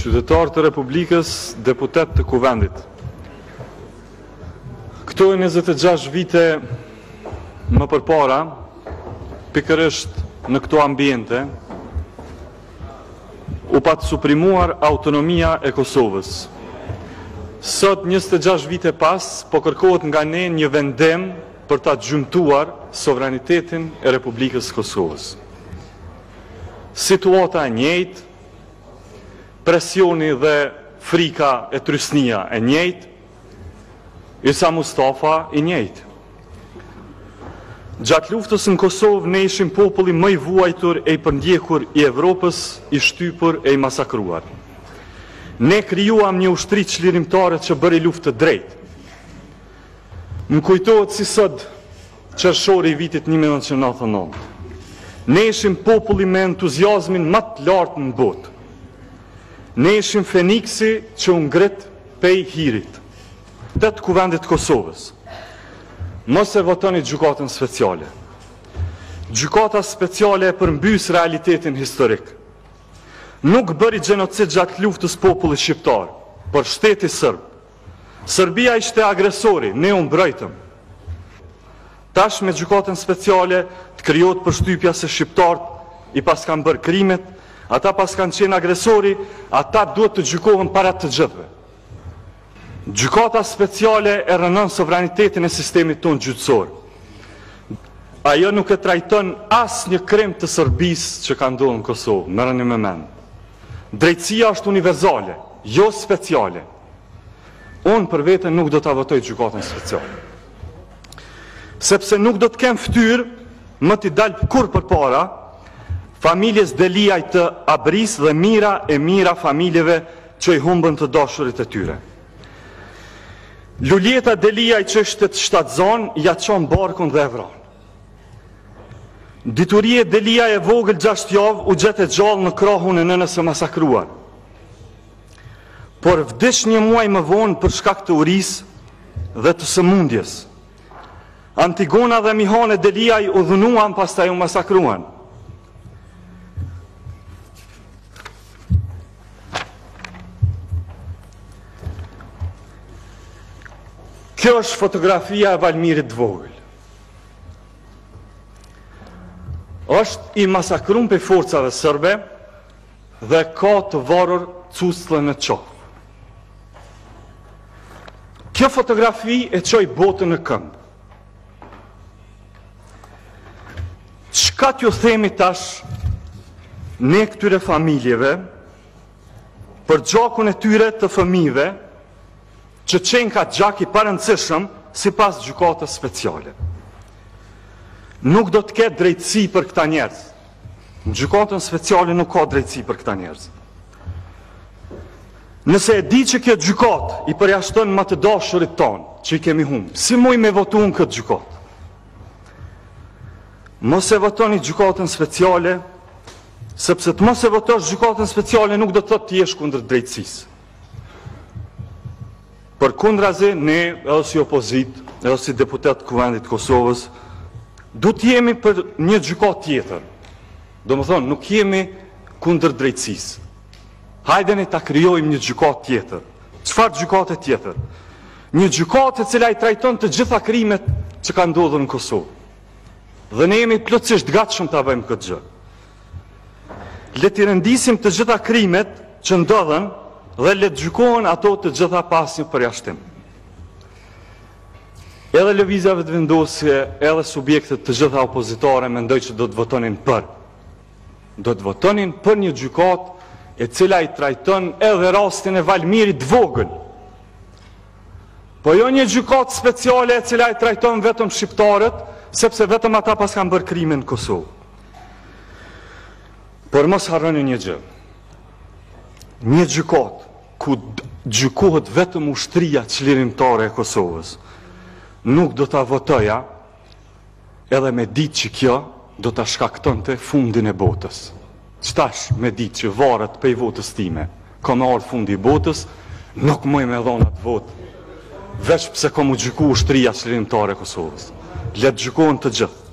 Qytetarë të Republikës, deputet të Kuvendit. Këto e 26 vite më përpara, pikërisht në këto ambiente, u patë suprimuar autonomia e Kosovës. Sot, 26 vite pas, po kërkohet nga ne një vendim për ta gjymtuar sovranitetin e Republikës Kosovës. Situata e njëjtë, presioni dhe frika e trysnia e njëjtë, Isa Mustafa i njëjtë. Gjatë luftës në Kosovë ne ishim populli më i vuajtur e i përndjekur i Evropës, i shtypur e i masakruar. Ne krijuam një ushtri çlirimtare që bëri luftë të drejtë. Më kujtohet si sot qershori i vitit 1999. Ne ishim populli me entuziazmin më të lartë në botë. Ne ishim Feniksi që u ngrit pej hirit. Të Kuvendit Kosovës. Mos e votoni gjykatën speciale. Gjykata speciale e përmbys realitetin historik. Nuk bëri gjenocid gjatë luftës popullit shqiptar, por shteti sërb. Serbia ishte agresori, ne u mbrojtëm. Tash me gjykatën speciale të krijohet përshtypja se shqiptarët i pas kanë bërë krimet, ata pas kanë qenë agresori, ata duhet të gjykohen para të gjithëve. Gjykata speciale e rënon sovranitetin e sistemit tonë gjyqësor. Ajo nuk e trajton asë një krim të Serbisë që ka ndodhur në Kosovë, merrni me mend. Drejtësia është universale, jo speciale. Unë për veten nuk do ta votoj gjykatën speciale. Sepse nuk do të kem fytyrë më t'i dalë kur përpara familjes Deliaj të Abris dhe mira familjeve që i humbën të dashurit e tyre. Luljeta Deliaj që është të shtatzon, ja çon barkun dhe e vran. Diturie Deliaj e vogël 6 javë u gjet e gjallë në krahun e nënës së masakruar. Por vdiq një muaj më vonë për shkak të urisë dhe të sëmundjes. Antigona dhe Mihane Deliaj u dhunuan pastaj u masakruan. Kjo është fotografia e Valmirit vogël. Është i masakruar për forcave sërbe dhe ka të varur cuslën në qafë. Kjo fotografi e çoi botën në këmbë. Çka t'ju themi tash ne këtyre familjeve për gjakun e tyre të fëmijëve që qenë ka gjak i parëndësishëm si pas gjykatës speciale. Nuk do të ketë drejtësi për këta njerëz. Në gjykatën speciale nuk ka drejtësi për këta njerëz. Nëse e di që kjo gjykatë i përjashton më të dashurit tonë, që i kemi humbë, si muj me votu në këtë gjykatë? Mos e votoni gjykatën speciale, sepse të mos e votosh gjykatën speciale nuk do të thotë të jesh kundër drejtësisë. Për kundrazi, ne, edhe si opozit, edhe si deputet Kuvendit Kosovës, du t'jemi për një gjykatë tjetër. Do më thonë, nuk jemi kundër drejtësisë. Hajdeni ta krijojmë një gjykatë tjetër. Çfarë gjykate tjetër? Një gjykatë e cila i trajton të gjitha krimet që kanë ndodhur në Kosovë. Dhe ne jemi plotësisht gatshëm ta bëjmë këtë gjë. Le t'i rendisim të gjitha krimet që ndodhen dhe le të gjykohen ato të gjitha pas një përjashtim. Edhe lëvizjave të vendosje, edhe subjektet të gjitha opozitare mendoj që do të votonin për. Do të votonin për një gjykatë e cila i trajton edhe rastin e Valmirit vogël. Po jo një gjykatë speciale e cila i trajton vetëm shqiptarët, sepse vetëm ata pas kanë bërë krime në Kosovë. Por mos harroni një gjë. Një gjykatë ku gjykohet vetëm ushtria çlirimtare e Kosovës, nuk do ta votoja, edhe me ditë që kjo do ta shkaktonte fundin e botës. Qtash me ditë që varet pej votës time, ka me ardhur fundi i botës, nuk muj me dhona të votë, veç pse ka mu gjyku ushtria çlirimtare e Kosovës. Le të gjykohen të gjithë.